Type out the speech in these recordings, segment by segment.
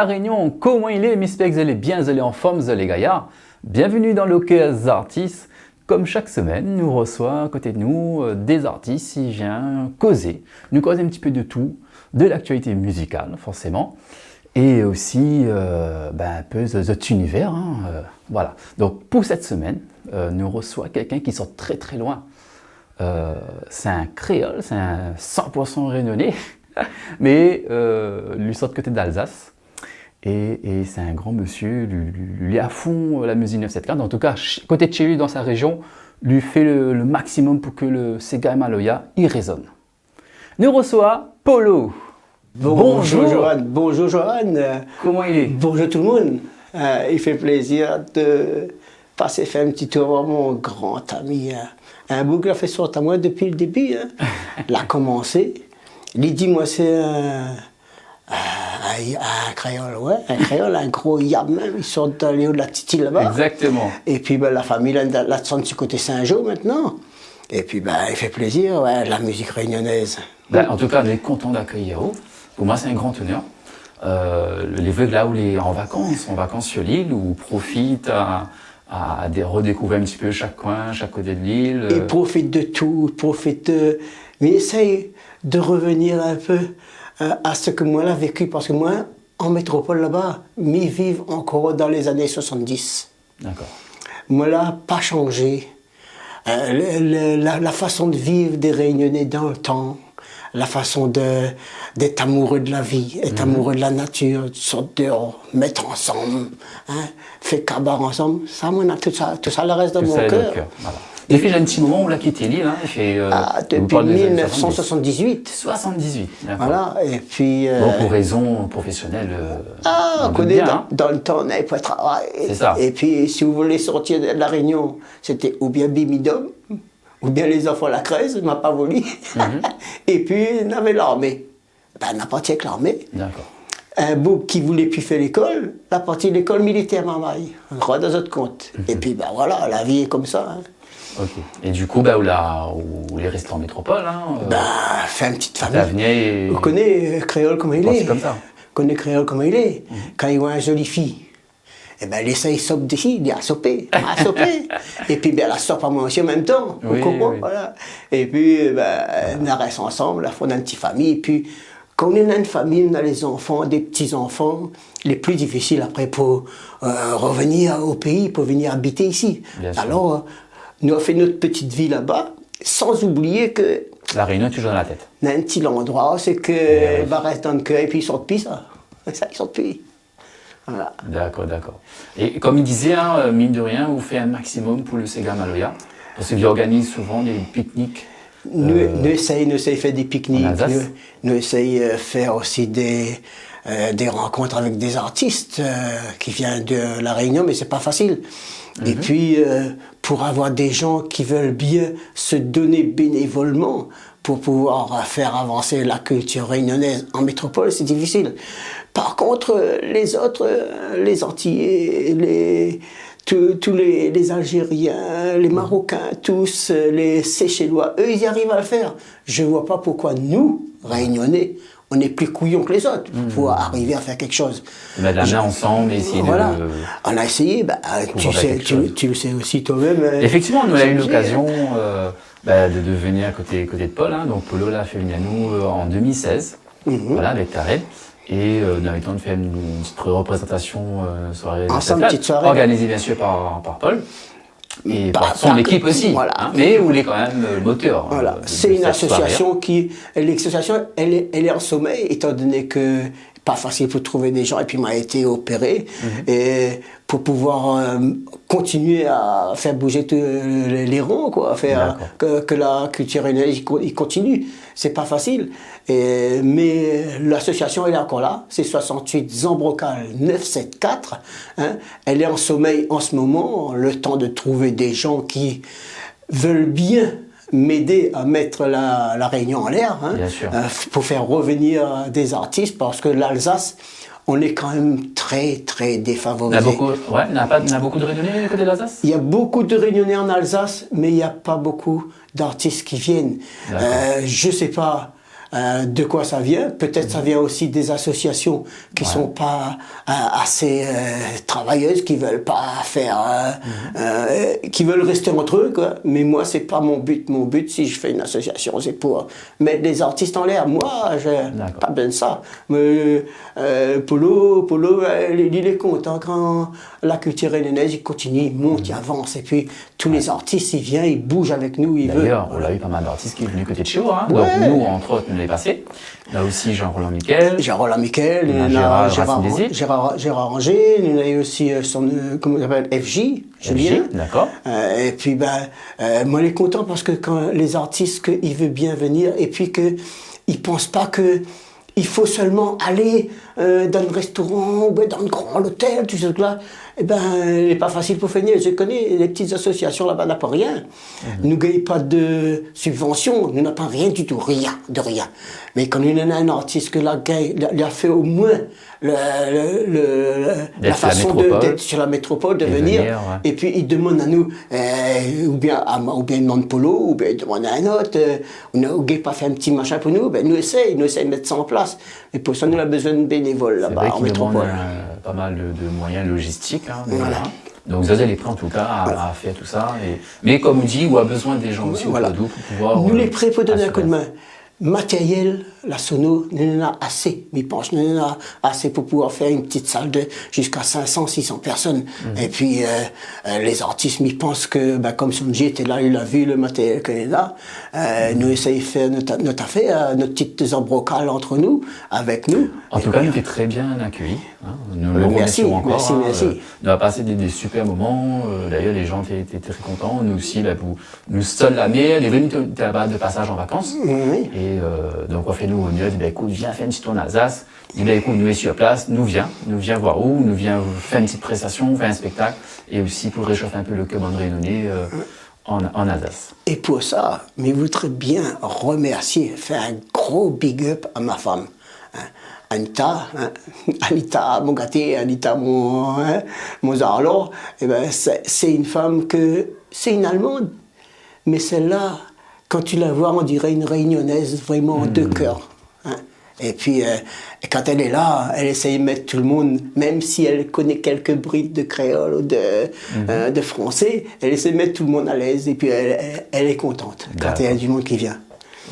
La Réunion, comment il est? J'espère que vous allez bien, vous allez en forme, vous allez gaillards. Bienvenue dans l'OKS Artistes. Comme chaque semaine, nous reçoit à côté de nous des artistes qui viennent causer. Nous causons un petit peu de tout, de l'actualité musicale forcément, et aussi un peu de cet univers. Voilà. Donc pour cette semaine, nous reçoit quelqu'un qui sort très très loin. C'est un créole, c'est un 100% réunionnais, mais lui sort de côté d'Alsace. Et c'est un grand monsieur, lui est à fond la musique 974. En tout cas, côté de chez lui, dans sa région, lui fait le maximum pour que le Sega Maloya y résonne. Nous reçoit Polo. Bonjour Johan. Bonjour Johan. Comment il est? Bonjour tout le monde. Il fait plaisir de passer faire un petit tour à mon grand ami. Un bout qu'il a fait sortir à moi depuis le début. Il a commencé. Il dit moi c'est un créole, ouais, un créole, un gros yab même, ils sortent dans les hauts de la Titi là-bas. Exactement. Et puis la famille là descend du côté Saint-Jean maintenant. Et puis il fait plaisir, ouais, la musique réunionnaise. En tout cas, on est content d'accueillir. Pour moi, c'est un grand honneur. Les vœux là où il est en vacances sur l'île, où profite à redécouvrir un petit peu chaque coin, chaque côté de l'île. Il profite de tout, mais essaye de revenir un peu à ce que moi j'ai vécu, parce que moi, en métropole là-bas, m'y vivent encore dans les années 70. D'accord. Moi là, pas changé. La façon de vivre des Réunionnais dans le temps, la façon d'être amoureux de la vie, être amoureux de la nature, de sortir dehors, mettre ensemble, faire cabaret ensemble, ça, moi, tout ça le reste dans mon cœur. Voilà. Depuis un petit moment, on l'a quitté l'île, depuis 1978. 78, d'accord. Voilà, et puis... pour raisons professionnelles. on connaît dans le temps, on n'avait pas de travail. C'est ça. Et puis, si vous voulez sortir de la Réunion, c'était ou bien Bimidum, ou bien les enfants à la Creuse, m'a pas volé. Et puis, on avait l'armée. On n'a pas avec l'armée. D'accord. Un bout qui voulait plus faire l'école, la partie de l'école militaire Mamaï. On croit dans notre compte. Et puis, voilà, la vie est comme ça. Ok. Et du coup, où il est resté en métropole, fait une petite famille. Et... On connaît Créole comme il est. C'est comme ça. On connaît Créole comme il est. Quand il voit une jolie fille, il essaye de soper d'ici, il dit à soper. Et puis, elle sope à moi aussi en même temps. Oui. Voilà. Et puis, on reste ensemble, on a une petite famille. Et puis, quand on est dans une famille, on a les enfants, des petits-enfants, les plus difficiles après pour revenir au pays, pour venir habiter ici. Alors, nous avons fait notre petite vie là-bas, sans oublier que... La Réunion est toujours dans la tête. On a un petit endroit, c'est que reste dans le cœur et puis ils sortent plus ça. Ils sortent plus. Voilà. D'accord. Et comme il disait, mine de rien, vous faites un maximum pour le Sega Maloya, parce qu'il organise souvent des pique-niques. Nous essayons de faire des pique-niques. Nous essayons de faire aussi des rencontres avec des artistes qui viennent de la Réunion, mais c'est pas facile. Et puis, pour avoir des gens qui veulent bien se donner bénévolement pour pouvoir faire avancer la culture réunionnaise en métropole, c'est difficile. Par contre, les autres, les Antillais, tous les Algériens, les Marocains, tous les Seychellois, eux, ils y arrivent à le faire. Je ne vois pas pourquoi nous, Réunionnais, on est plus couillons que les autres pour arriver à faire quelque chose. La main ensemble et essayer voilà. On a essayé, tu le sais aussi toi-même. Effectivement, nous avons eu l'occasion de venir à côté de Paul. Donc Polo l'a fait venir à nous en 2016, voilà, avec Tarek. Et on a eu le temps de faire une petite représentation soirée organisée bien sûr par Paul. Et par son équipe aussi, voilà. Mais où il est quand même le moteur. Voilà. C'est une association l'association, elle est en sommeil, étant donné que pas facile pour trouver des gens, et puis m'a été opéré, et pour pouvoir continuer à faire bouger tous les ronds, quoi, faire que la culture il continue. C'est pas facile, mais l'association elle est encore là, c'est 68 Zambrocal 974, elle est en sommeil en ce moment, le temps de trouver des gens qui veulent bien m'aider à mettre la Réunion en l'air, pour faire revenir des artistes, parce que l'Alsace, on est quand même très, très défavorisé. On a beaucoup de Réunionnais côté de l'Alsace? Il y a beaucoup de Réunionnais en Alsace, mais il n'y a pas beaucoup d'artistes qui viennent. Je ne sais pas, de quoi ça vient. Peut-être ça vient aussi des associations qui sont pas assez travailleuses, qui veulent pas faire, qui veulent rester entre eux, quoi. Mais moi, c'est pas mon but. Mon but, si je fais une association, c'est pour mettre les artistes en l'air. Moi, j'ai pas besoin de ça. Mais, Polo, il est content quand la culture réunionnaise, il continue, il monte, il avance. Et puis, tous les artistes, il vient, il bouge avec nous, il veut. D'ailleurs, on a eu pas mal d'artistes qui sont venus côté de chez vous. Hein. Donc, nous, entre autres, nous l'avons passé. Là aussi, Jean-Roland Miquel. Jean-Roland Miquel, Gérard Ranger, il y a eu aussi comment il s'appelle, FJ, Julien. D'accord. Et puis, moi, il est content parce que quand les artistes, il veut bien venir et puis qu'il ne pense pas que il faut seulement aller dans le restaurant ou dans le grand hôtel, tout ça là. Eh ben, il n'est pas facile pour finir. Je connais les petites associations là-bas, n'a pas rien. Nous ne gagnons pas de subventions, nous n'avons pas rien du tout, rien, de rien. Mais quand il y a un artiste que il a fait au moins la façon d'être sur la métropole, de venir, et puis il demande à nous, ou bien il demande Polo, ou bien il demande à un autre, on n'a pas fait un petit machin pour nous, ben nous essayons de mettre ça en place. Mais pour ça, nous avons besoin de bénévoles là-bas en métropole. Pas mal de moyens logistiques. Hein, voilà. Donc vous avez les prêts en tout cas à faire tout ça. Mais comme on dit, on a besoin des gens aussi au Podou pour pouvoir... Nous les prêts pour donner un coup de main. Matériel, la sono, nous en a assez. Mais je pense nous en a assez pour pouvoir faire une petite salle de jusqu'à 500, 600 personnes. Et puis, les artistes, ils pensent que, comme Sonji était là, il a vu le matériel qu'on est là. Nous essayons de faire notre affaire, notre petites embrocales entre nous, avec nous. En tout cas, nous sommes très bien accueillis. Hein. Nous le remercions encore. Merci. On a passé des super moments. D'ailleurs, les gens étaient très contents. Nous aussi, nous seuls la mer, elle est venue là-bas de passage en vacances. Oui. Et donc, on fait nous, on dit, écoute, viens faire une petite tour en Alsace. Il dit, écoute, nous sommes sur place, nous viens voir où, nous viens faire une petite prestation, faire un spectacle, et aussi pour réchauffer un peu le cœur réunionnais en Alsace. Et pour ça, mais vous voudrais bien remercier, faire un gros big up à ma femme. Anita, mon gâté, Anita, mon Zarlor, c'est une femme c'est une Allemande, mais celle-là, quand tu la vois, on dirait une réunionnaise vraiment de cœur. Hein. Et puis, quand elle est là, elle essaye de mettre tout le monde, même si elle connaît quelques brides de créole ou de français, elle essaie de mettre tout le monde à l'aise et puis elle est contente quand il y a du monde qui vient.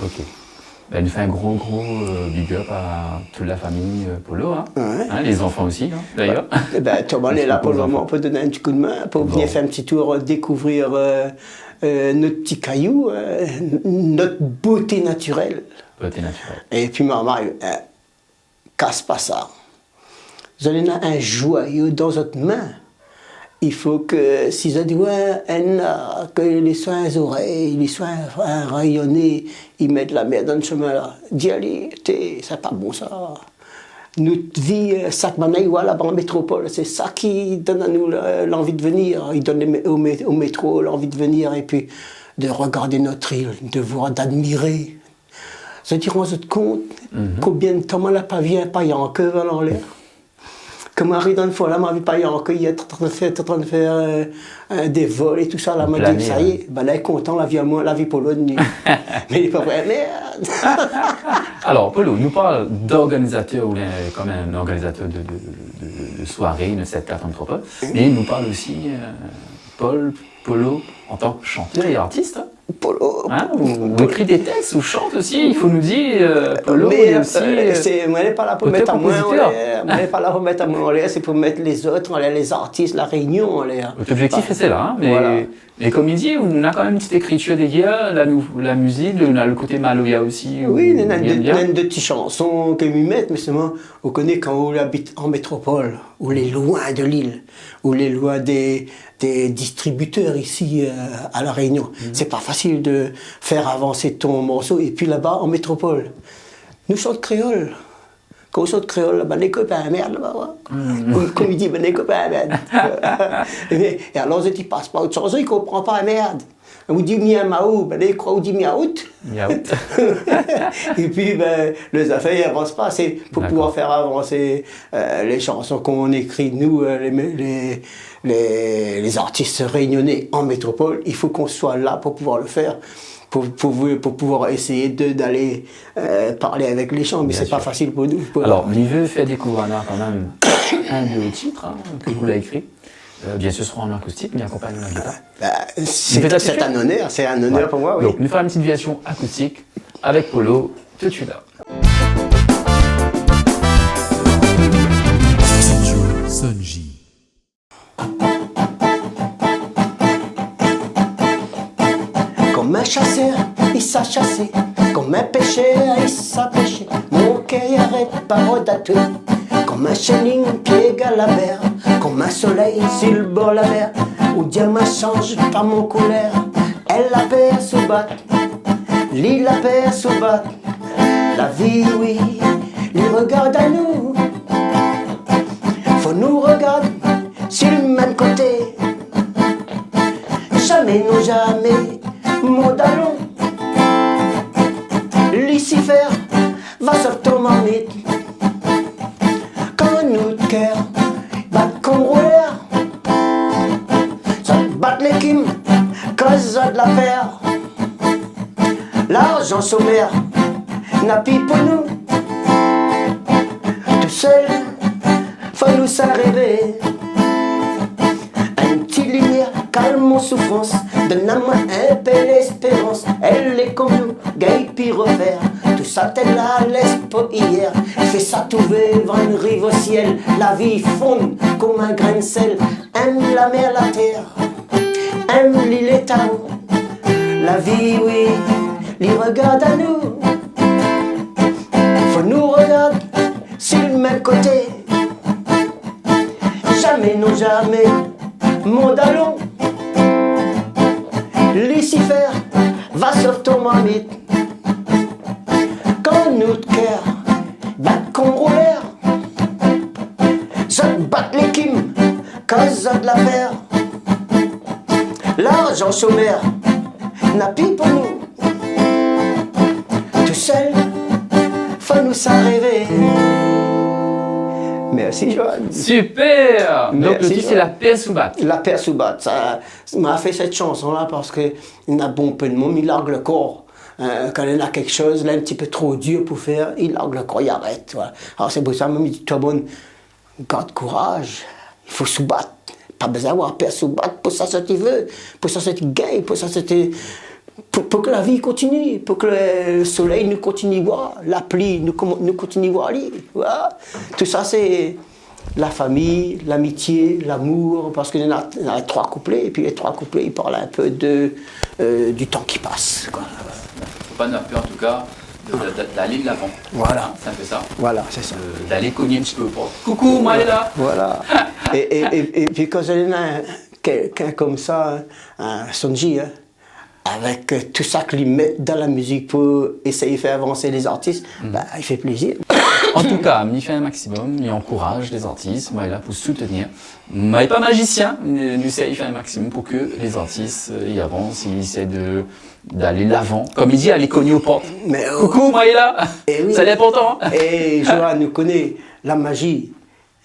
Ok. Elle nous fait un gros big up à toute la famille Polo, les enfants aussi, d'ailleurs. Thomas est là pour le moment, pour donner un petit coup de main, pour venir faire un petit tour, découvrir notre petit caillou, notre beauté naturelle. Et puis maman, casse pas ça. Vous avez un joyau dans votre main. Il faut que, si vous dites, que les soins aux oreilles, les soins rayonnés, ils mettent la merde dans le chemin là. Dis, allez, c'est pas bon ça. Notre vie, là-bas en métropole, c'est ça qui donne à nous l'envie de venir. Il donne au métro l'envie de venir et puis de regarder notre île, de voir, d'admirer. Vous vous rendez compte combien de temps on n'a pas vu un paillant en queue en l'air. Comme Harry dans le fond, là, m'a vu paillant en queue, il est en train de faire des vols et tout ça. Là, m'a dit, ça y est, là, il est content, la vie Pologne. Mais il n'est pas vrai, merde. Alors, Polo, nous parle d'organisateur, ou comme un organisateur de soirée, de cette carte métropole, mais il nous parle aussi, Polo, en tant que chanteur et artiste. Polo. Vous écrit des textes, vous chante aussi, il faut nous dire, Polo, mais aussi. Moi, je n'ai pas là pour mettre à moi en l'air. Moi, je n'ai pas là pour mettre à moi en l'air, c'est pour mettre les autres en l'air, les artistes, la réunion en l'air. Votre objectif, c'est là, mais, voilà. Mais comme il dit, on a quand même une petite écriture derrière, la musique, on a le côté Maloya aussi. Oui, il y a deux petites chansons que nous mettons, mais seulement, on connaît quand on habite en métropole, ou les loin de l'île, ou les loin des distributeurs ici à La Réunion. C'est pas facile de faire avancer ton morceau. Et puis là-bas, en métropole, nous chantons créole. Quand on chante créole, les copains, merde, là-bas. Comme il dit, les copains, merde. Et alors, il passe pas autre chose, il comprend pas, merde. On dit miamaou, il croit qu'on dit miaout. Et puis, les affaires n'avancent pas. C'est pour pouvoir faire avancer les chansons qu'on écrit, nous, les artistes réunionnais en métropole. Il faut qu'on soit là pour pouvoir le faire. pour pouvoir essayer d'aller parler avec les gens, mais c'est pas facile pour nous. Alors, il veut faire découvrir quand même un de vos titres que vous l'avez écrit. Bien sûr, ce sera en acoustique, mais accompagné de la guitare. C'est un honneur pour moi. Oui. Donc, nous ferons une petite version acoustique avec Polo, tout de suite là. Sonji. Comme un chasseur, il s'a chassé. Comme un pêcheur, il s'a pêché. Mon cœur arrête par tout. Comme un chenille qui égale la mer. Comme un soleil sur le bord de la mer. Où diamant change par mon couleur. Elle la perd sous batte. L'île la perd sous batte. La vie, oui, les regarde à nous. Faut nous regarder sur le même côté. Jamais, non jamais, mon dallon. Lucifer va sur ton marmite. Quand notre cœur bat comme rouleur, ça bat l'équime, cause de la paire. L'argent sommaire n'a plus pour nous. Tout seul, faut nous s'arriver. Un petit lumière calme mon souffrance, donne à moi un peu l'espérance. Elle est comme nous, gaille puis refaire. Tout ça t'elle la laisse pas hier. Fait ça trouver vent une rive au ciel. La vie fonde comme un grain de sel. Aime la mer, la terre, aime l'île et Tao. La vie, oui, les regarde à nous. Faut nous regarder sur le même côté. Jamais, non jamais, mon dallon. Lucifer va sur ton marmite. Quand notre cœur bat comme rouleur, ça bat l'équime, cause de la paire. L'argent sommaire n'a plus pour nous. Tout seul, faut nous s'arriver. Merci Johan. Super. Donc Merci, le titre c'est La paix sous batte. La paix sous batte, ça m'a fait cette chanson-là parce qu'il y a bon peu de monde, il largue le corps. Quand il y a quelque chose, là, un petit peu trop dur pour faire, il largue le corps, il arrête. Voilà. Alors c'est pour ça, même il dit, toi bonne, garde courage, il faut sous battre. Pas besoin d'avoir paix sous batte, pour ça c'est ce qu'il veut, pour ça c'est ce qu'il gagne, pour ça c'était... Pour que la vie continue, pour que le soleil nous continue à voir, la pluie nous continue à voir. Voilà. Tout ça, c'est la famille, l'amitié, l'amour, parce qu'il y en a 3 couplets, et puis les 3 couplets, ils parlent un peu du temps qui passe. Quoi. Pas de peur en tout cas d'aller de l'avant. Voilà. C'est un peu ça. Voilà, c'est ça. D'aller cogner un petit peu aux portes. Coucou, moi elle est là. Voilà. et puis quand il y a quelqu'un comme ça, un Sonji, hein, avec tout ça qu'ils mettent dans la musique pour essayer de faire avancer les artistes, bah, il fait plaisir. En tout cas, il fait un maximum, il encourage les artistes, il est là pour soutenir. Il n'est pas magicien, il essaie de faire un maximum pour que les artistes y avancent, il essaie d'aller de l'avant. Comme il dit, aller cogner aux portes. Mais, coucou, moi il est là. Oui. Ça important. Et Johan nous connaît, la magie,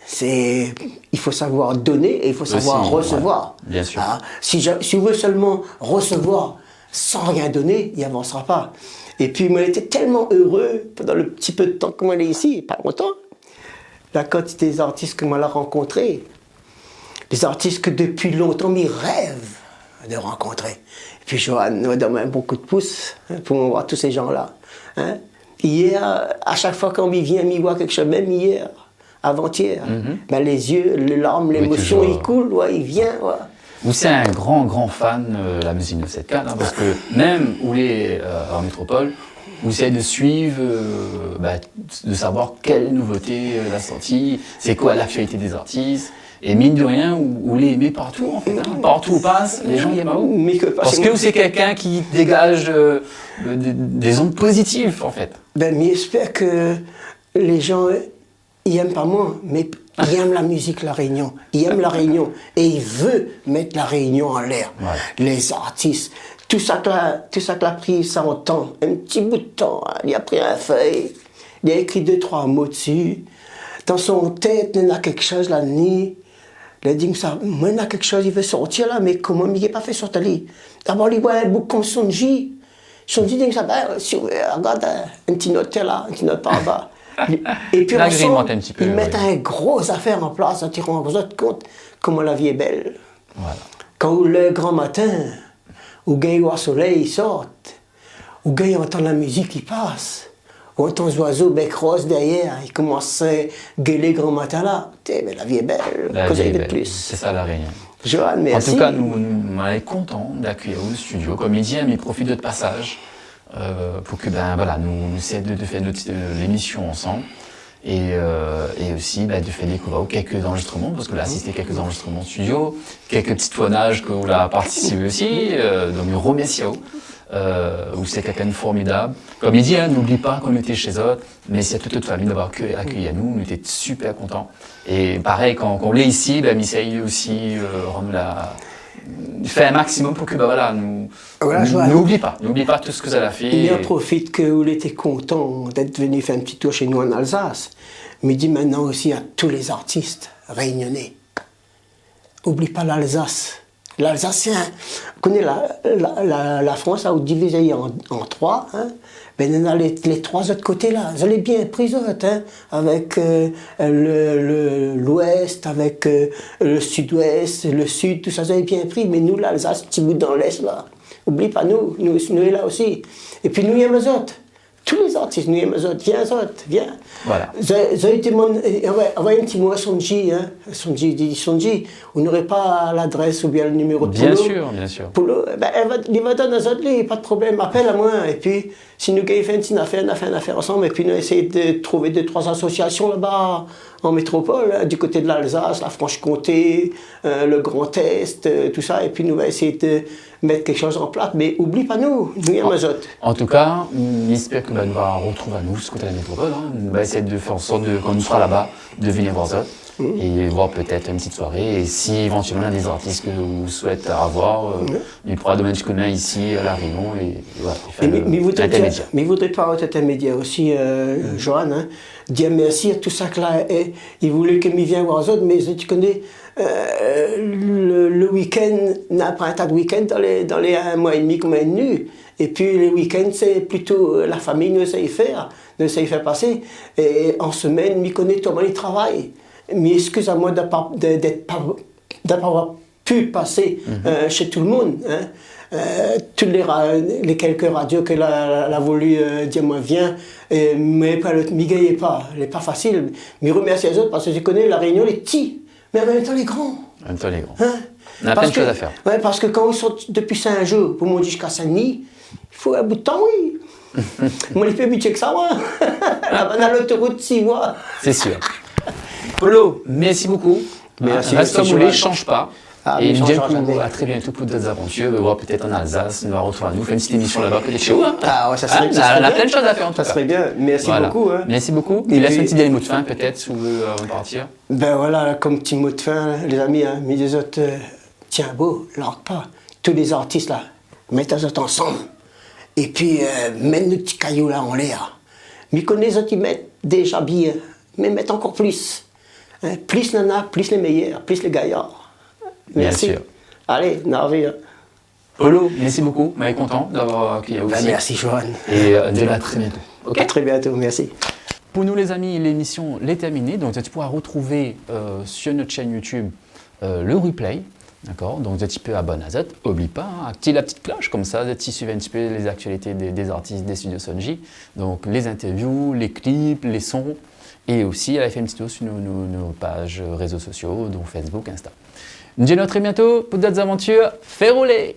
c'est... Il faut savoir donner et il faut savoir recevoir. Ouais, bien sûr. Ah, si on veut seulement recevoir sans rien donner, il n'avancera pas. Et puis, moi, j'étais tellement heureux pendant le petit peu de temps que moi, est ici, pas longtemps. La quantité des artistes que moi, j'ai rencontrés, des artistes que depuis longtemps, ils rêvent de rencontrer. Et puis, Johan nous donne beaucoup de pouces pour voir tous ces gens-là. Hein? Hier, à chaque fois qu'on vient, il voit quelque chose, même hier, avant-hier, ben, les yeux, les larmes, l'émotion, il coule, ouais, il vient. Ouais. Vous c'est un grand fan de la musique de cette cadre, hein, parce que même où il est en métropole, vous essayez de suivre, de savoir quelle nouveauté la sortie, c'est quoi l'actualité des artistes, et mine de rien, vous les aimez partout en fait, hein, partout où on passe, les gens y aiment à vous. Parce que vous c'est quelqu'un qui dégage des ondes positives en fait. Ben, mais j'espère que les gens, ils aiment pas moi, mais il aime la musique La Réunion, il aime La Réunion et il veut mettre La Réunion en l'air. Ouais. Les artistes, tout ça qu'il a pris ça en temps, un petit bout de temps, hein. Il a pris un feuille, il a écrit 2-3 mots dessus, dans son tête il y a quelque chose la nuit, il a dit que ça, moi il y a quelque chose, il veut sortir là, mais comment il n'est pas fait sortir là. D'abord il voit un bouc comme Sonji, Sonji dit ça, regarde, un petit note là, un petit note par bas. Et puis L'agrémente un petit peu. Ils mettent une grosse affaire en place, en tirant vous autres compte comment la vie est belle. Voilà. Quand le grand matin, où gars au soleil sortent, où gars entend la musique qui passe, où entend les oiseaux bec rose derrière, ils commencent à gueuler grand matin là. Mais la vie est belle, La vie est de belle. plus. C'est ça la Réunion. Johan, merci. En tout cas, nous sommes contents d'accueillir au studio. Comme il dit, il profite de notre passage pour que nous essayions de faire l'émission ensemble et aussi de faire découvrir quelques enregistrements, parce que là, assisté quelques enregistrements studio, quelques petits tournages que vous avez participé aussi. Donc, nous remercions. Où c'est quelqu'un de formidable. Comme il dit, n'oublie pas qu'on était chez eux, mais c'est toute notre famille d'avoir accueilli à nous, on était super contents. Et pareil, quand on est ici, Misaï aussi fait un maximum pour que n'oublie pas tout ce que ça a fait. Il en profite que vous étiez content d'être venu faire un petit tour chez nous en Alsace, mais dit maintenant aussi à tous les artistes réunionnais, oublie pas l'Alsace. L'Alsacien connaît la France, a divisé en trois. Hein. Ben, on a les trois autres côtés là. Vous allez bien pris avec l'ouest, avec le sud-ouest, le sud, tout ça, vous avez bien pris. Mais nous, l'Alsace, petit bout dans l'est là. Oublie pas nous sommes là aussi. Et puis nous, il y a les autres. Tous les artistes, nous, il y a les autres. Viens. Voilà. Vous avez demandé, envoyez un petit mot à Sonji, Sonji, vous n'aurez pas l'adresse ou bien le numéro de Bien Polo. sûr. Polo, il va donner aux autres, pas de problème, appelle à moi. Et puis, si nous avons fait une affaire ensemble, et puis nous essayons de trouver 2-3 associations là-bas en métropole, du côté de l'Alsace, la Franche-Comté, le Grand Est, tout ça, et puis nous allons essayer de mettre quelque chose en place. Mais oublie pas nous il y a les autres. En tout cas, j'espère que nous allons retrouver à nous ce côté de la métropole. On va essayer de faire en sorte, quand nous serons là-bas, de venir voir ça. Et voir peut-être une petite soirée. Et si éventuellement il y a des artistes que vous souhaitez avoir, il pourra donner un petit coup de main ici à La Réunion et voilà. Mais il voudrait pas être intermédiaire aussi, Johan, dire merci à tout ça que là, il voulait que m'y vienne voir les autres, mais tu connais, le week-end, n'a pas un tas de week-end dans les 1 mois et demi qu'on est venu. Et puis les week-ends, c'est plutôt la famille nous essaye faire passer. Et en semaine, m'y connaît comment il travaille. Mais excuse-moi de ne pas pu passer chez tout le monde. Toutes les quelques radios qu'elle a voulu dire moi viens, mais m'y gagnez pas, elle n'est pas facile. Mais remercie les autres parce que je connais la Réunion, les petits, mais en même temps les grands. En même temps les grands. On a plein de choses à faire. Ouais, parce que quand ils sont depuis 5 jours pour monter jusqu'à Saint-Denis, il faut un bout de temps, oui. Moi, je peux habituer que ça, moi. On a l'autoroute 6 mois. C'est sûr. Polo, merci beaucoup. Merci. Reste comme vous voulez, change pas. Et change à très bientôt pour d'autres aventures. On va voir peut-être en Alsace, nous allons retrouver à nous, faire une petite émission là-bas, peut-être chez vous. Ouais, ça serait on a plein de choses à faire en tout cas. Ça serait bien. Merci beaucoup. Merci beaucoup. Il laisse un petit dernier mot de fin peut-être, si vous voulez avant de partir. Ben voilà, comme petit mot de fin, les amis, mais les autres, tiens beau, largue pas. Tous les artistes là, mettez les autres ensemble. Et puis, mettre nos petits cailloux là en l'air. Mais quand les autres, ils mettent déjà bien, mais mettent encore plus. Plus nana, plus les meilleurs, plus les gaillards. Merci. Bien sûr. Allez, Narvi. Polo, merci beaucoup. On est content d'avoir accueilli aussi. Merci, Johan. Et à très bientôt. À très bientôt, merci. Pour nous, les amis, l'émission est terminée. Donc, tu pourras retrouver sur notre chaîne YouTube le replay. D'accord, donc tu peux abonner à ça. N'oublie pas, active la petite cloche, comme ça, tu suivis un petit peu les actualités des artistes des studios Sonji. Donc, les interviews, les clips, les sons. Et aussi, elle a fait une petite tour sur nos pages réseaux sociaux, dont Facebook, Insta. Nous disons à très bientôt pour d'autres aventures. Fais rouler!